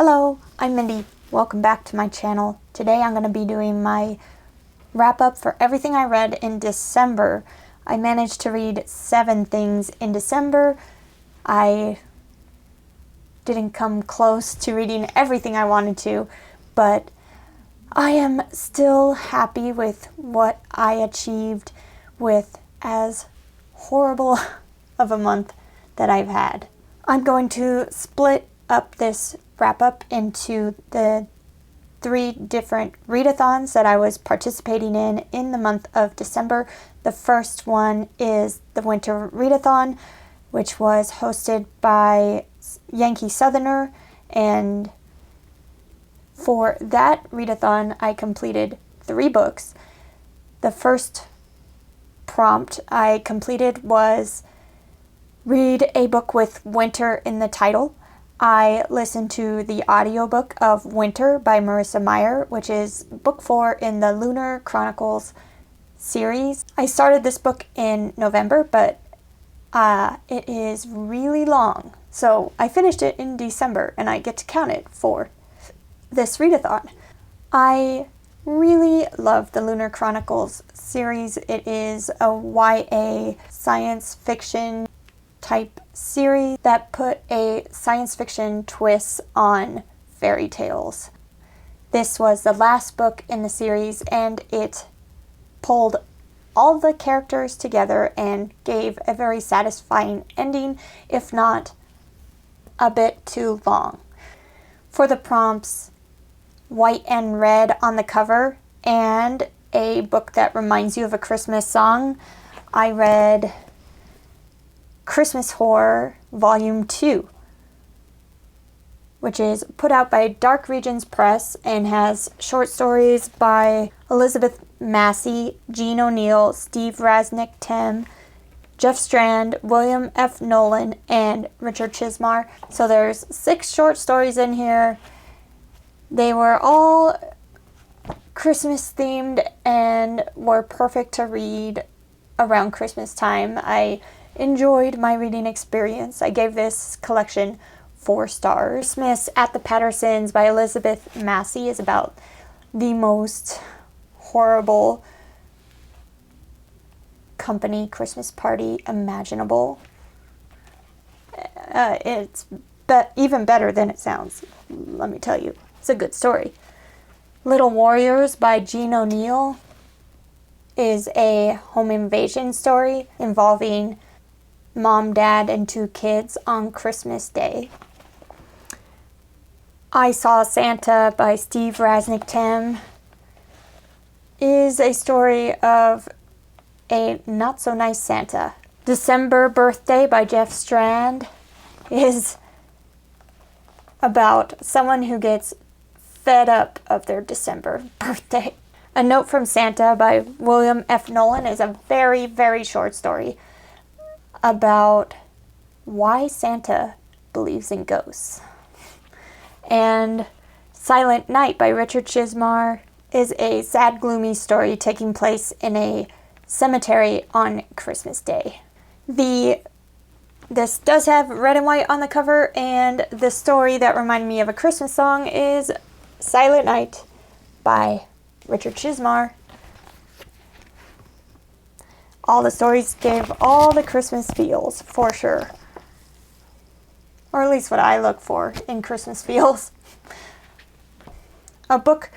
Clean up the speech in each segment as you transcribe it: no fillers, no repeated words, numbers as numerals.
Hello, I'm Mindy. Welcome back to my channel. Today I'm going to be doing my wrap-up for everything I read in December. I managed to read 7 things in December. I didn't come close to reading everything I wanted to, but I am still happy with what I achieved with as horrible of a month that I've had. I'm going to split up this wrap-up into the 3 different readathons that I was participating in the month of December. The first one is the Winter Readathon, which was hosted by Yankee Southerner, and for that readathon I completed 3 books. The first prompt I completed was read a book with winter in the title. I listened to the audiobook of Winter by Marissa Meyer, which is book 4 in the Lunar Chronicles series. I started this book in November, but it is really long. So I finished it in December, and I get to count it for this readathon. I really love the Lunar Chronicles series. It is a YA science fiction type series that put a science fiction twist on fairy tales. This was the last book in the series, and it pulled all the characters together and gave a very satisfying ending, if not a bit too long. For the prompts, white and red on the cover, and a book that reminds you of a Christmas song, I read Christmas Horror Volume 2, which is put out by Dark Regions Press and has short stories by Elizabeth Massey, Jean O'Neill, Steve Rasnick-Tim, Jeff Strand, William F. Nolan, and Richard Chismar. So there's 6 short stories in here. They were all Christmas themed and were perfect to read around Christmas time. I enjoyed my reading experience. I gave this collection 4 stars. Christmas at the Pattersons by Elizabeth Massey is about the most horrible company Christmas party imaginable. It's even better than it sounds, let me tell you. It's a good story. Little Warriors by Jean O'Neill is a home invasion story involving Mom, Dad, and 2 kids on Christmas Day. I Saw Santa by Steve Rasnick-Tim is a story of a not-so-nice Santa. December Birthday by Jeff Strand is about someone who gets fed up of their December birthday. A Note from Santa by William F. Nolan is a very, very short story about why Santa believes in ghosts. And Silent Night by Richard Chismar is a sad, gloomy story taking place in a cemetery on Christmas Day. This does have red and white on the cover, and the story that reminded me of a Christmas song is Silent Night by Richard Chismar. All the stories gave all the Christmas feels, for sure. Or at least what I look for in Christmas feels. A book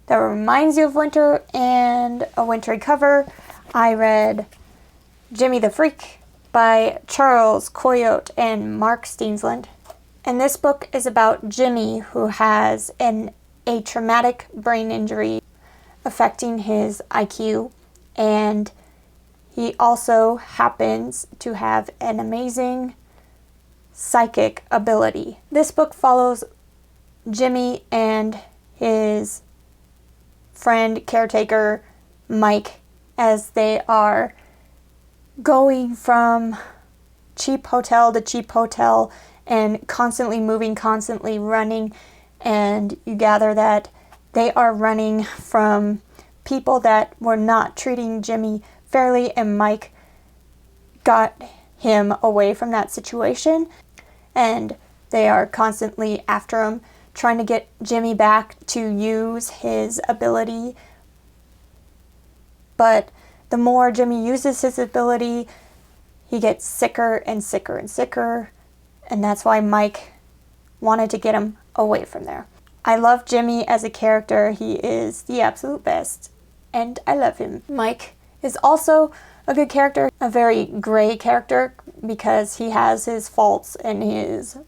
that reminds you of winter and a wintry cover. I read Jimmy the Freak by Charles Coyote and Mark Steensland. And this book is about Jimmy, who has a traumatic brain injury affecting his IQ, and he also happens to have an amazing psychic ability. This book follows Jimmy and his friend caretaker Mike as they are going from cheap hotel to cheap hotel and constantly moving, constantly running, and you gather that they are running from people that were not treating Jimmy fairly, and Mike got him away from that situation, and they are constantly after him trying to get Jimmy back to use his ability. But the more Jimmy uses his ability, he gets sicker and sicker and sicker. And that's why Mike wanted to get him away from there. I love Jimmy as a character. He is the absolute best, and I love him. Mike is also a good character, a very gray character, because he has his faults and his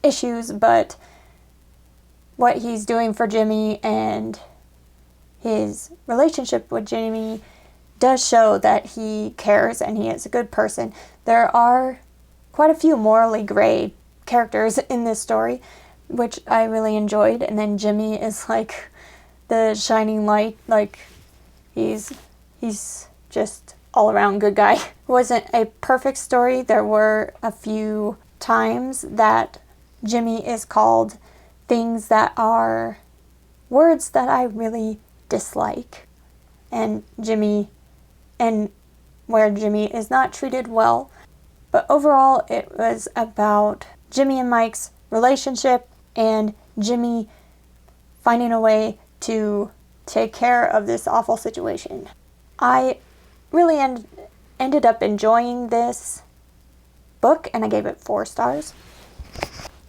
issues, but what he's doing for Jimmy and his relationship with Jimmy does show that he cares and he is a good person. There are quite a few morally gray characters in this story, which I really enjoyed. And then Jimmy is like the shining light. Like he's just all around good guy. It wasn't a perfect story. There were a few times that Jimmy is called things that are words that I really dislike. And where Jimmy is not treated well. But overall, it was about Jimmy and Mike's relationship and Jimmy finding a way to take care of this awful situation. I really ended up enjoying this book, and I gave it 4 stars.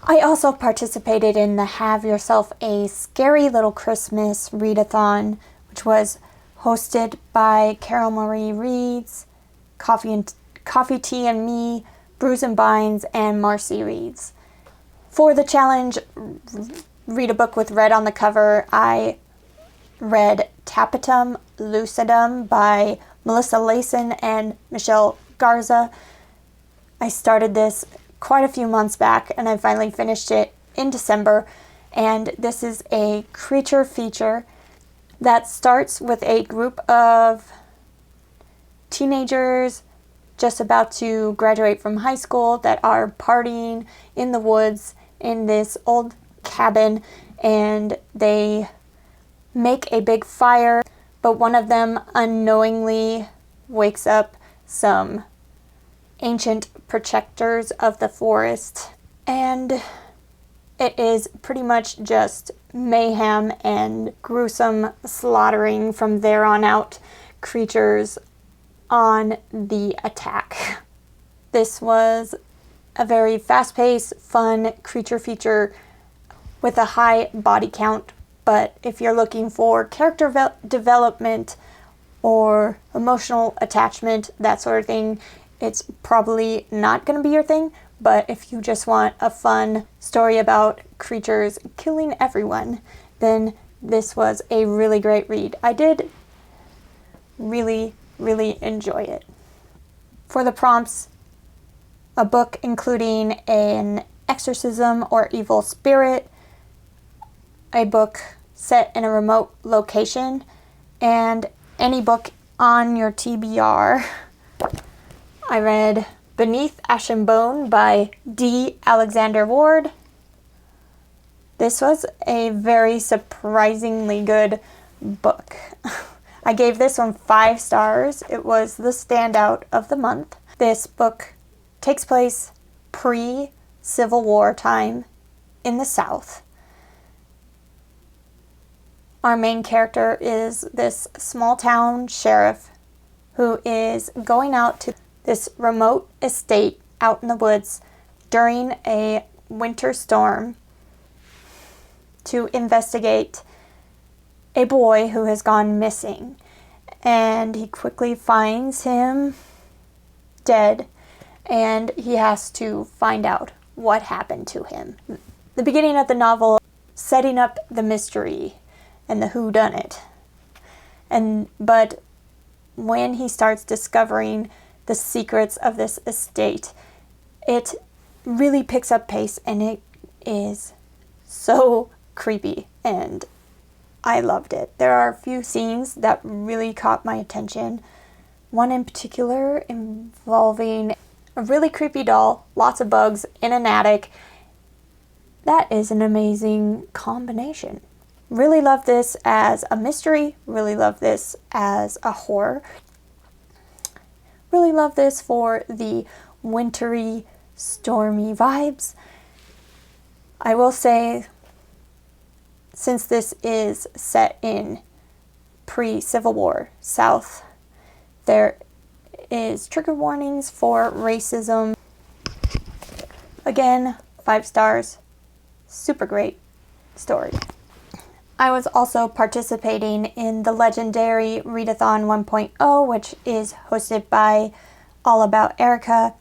I also participated in the Have Yourself a Scary Little Christmas Readathon, which was hosted by Carol Marie Reeds, Coffee, Tea and Me, Brews and Binds, and Marcy Reeds. For the challenge, read a book with red on the cover, I read Tapetum Lucidum by Melissa Layson and Michelle Garza. I started this quite a few months back, and I finally finished it in December. And this is a creature feature that starts with a group of teenagers just about to graduate from high school that are partying in the woods in this old cabin, and they make a big fire, but one of them unknowingly wakes up some ancient protectors of the forest, and it is pretty much just mayhem and gruesome slaughtering from there on out. Creatures on the attack. This was a very fast-paced, fun creature feature with a high body count, but if you're looking for character development or emotional attachment, that sort of thing, it's probably not going to be your thing. But if you just want a fun story about creatures killing everyone, then this was a really great read. I did really enjoy it. For the prompts, a book including an exorcism or evil spirit, a book set in a remote location, and any book on your TBR. I read Beneath Ash and Bone by D. Alexander Ward. This was a very surprisingly good book. I gave this one 5 stars. It was the standout of the month. This book takes place pre-Civil War time in the South. Our main character is this small town sheriff who is going out to this remote estate out in the woods during a winter storm to investigate a boy who has gone missing. And he quickly finds him dead, and he has to find out what happened to him. The beginning of the novel setting up the mystery and the whodunit. But when he starts discovering the secrets of this estate, it really picks up pace, and it is so creepy, and I loved it. There are a few scenes that really caught my attention. One in particular involving a really creepy doll, lots of bugs in an attic. That is an amazing combination. Really love this as a mystery. Really love this as a horror. Really love this for the wintry, stormy vibes. I will say since this is set in pre-Civil War South, there is trigger warnings for racism. Again, 5 stars. Super great story. I was also participating in the legendary Readathon 1.0, which is hosted by All About Erica,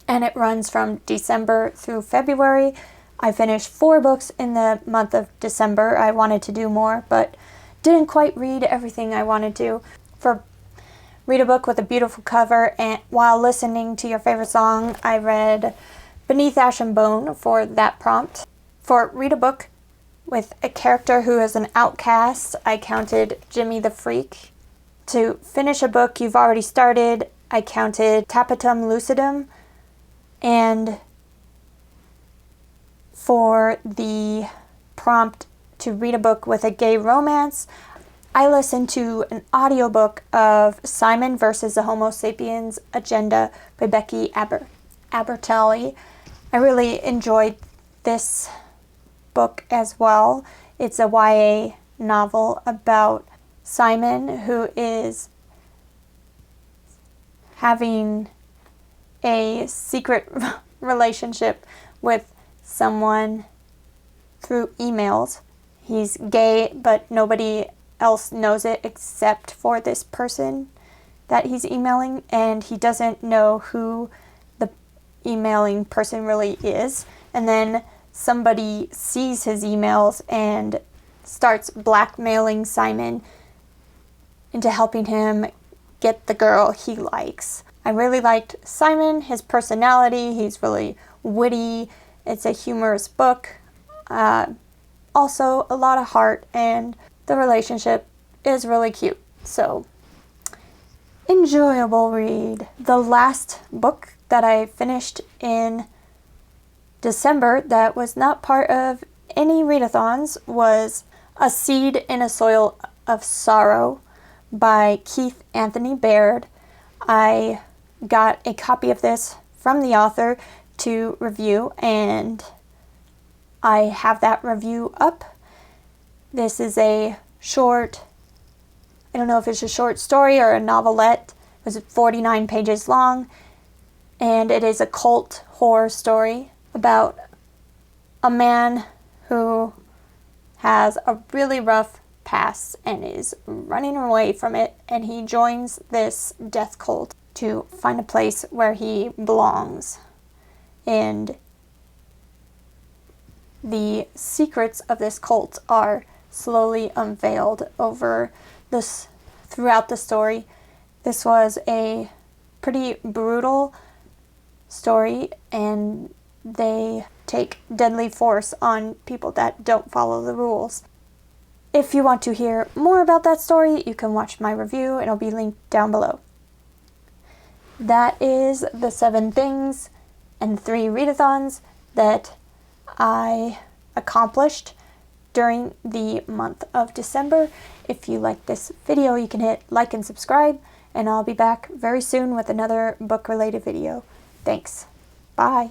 and it runs from December through February. I finished 4 books in the month of December. I wanted to do more, but didn't quite read everything I wanted to. For read a book with a beautiful cover, and while listening to your favorite song, I read Beneath Ash and Bone for that prompt. For read a book with a character who is an outcast, I counted Jimmy the Freak. To finish a book you've already started, I counted Tapetum Lucidum. And for the prompt to read a book with a gay romance, I listened to an audiobook of Simon versus the Homo Sapiens Agenda by Becky Abertelli. I really enjoyed this book as well. It's a YA novel about Simon, who is having a secret relationship with someone through emails. He's gay, but nobody else knows it except for this person that he's emailing, and he doesn't know who the emailing person really is. And then somebody sees his emails and starts blackmailing Simon into helping him get the girl he likes. I really liked Simon, his personality. He's really witty. It's a humorous book. Also a lot of heart, and the relationship is really cute. So, enjoyable read. The last book that I finished in December that was not part of any readathons was A Seed in a Soil of Sorrow by Keith Anthony Baird. I got a copy of this from the author to review, and I have that review up. This is a short, I don't know if it's a short story or a novelette. It was 49 pages long, and it is a cult horror story about a man who has a really rough past and is running away from it, and he joins this death cult to find a place where he belongs. And the secrets of this cult are slowly unveiled throughout the story. This was a pretty brutal story, and they take deadly force on people that don't follow the rules. If you want to hear more about that story, you can watch my review. It'll be linked down below. That is the 7 things and 3 readathons that I accomplished during the month of December. If you like this video, you can hit like and subscribe, and I'll be back very soon with another book-related video. Thanks. Bye.